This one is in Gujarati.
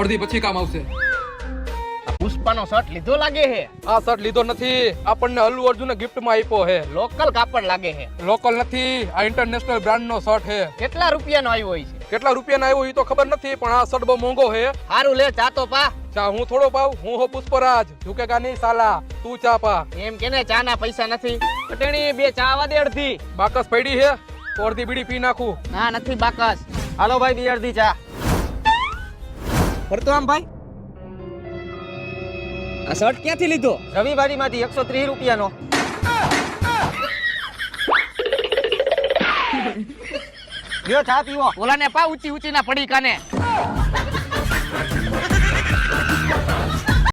અડધી પછી કામ આવશે. પુષ્પાનો શર્ટ લીધો લાગે હે. આ શર્ટ લીધો નથી, આપણને અલ્લુ અર્જુને ગિફ્ટમાં આપ્યો હે. લોકલ કાપડ લાગે હે. લોકલ નથી, આ ઇન્ટરનેશનલ બ્રાન્ડનો શર્ટ હે. કેટલા રૂપિયાનો આવ્યો હોય છે? કેટલા રૂપિયાનો આવ્યો એ તો ખબર નથી, પણ આ શર્ટ બહુ મોંઘો હે. હારું લે, ચા તો પા. ચા હું થોડો પાવ, હું હો પુષ્પરાજ, ઝુકેગા નહીં સાલા. તું ચા પા. એમ કેને ચા ના પૈસા નથી. પટેણી બે ચા આવા દે અડધી. બાકસ પડી હે તો અડધી બીડી પી નાખું. ના નથી બાકસ. હાલો ભાઈ બે અડધી ચા. ફરતો આમ ભાઈ, આ શર્ટ ક્યાંથી લીધો? રવિવારીમાંથી 130 રૂપિયાનો. લ્યો ચા પીવો. ઓલાને પા ઊંચી ઊંચી ના પડી કાને.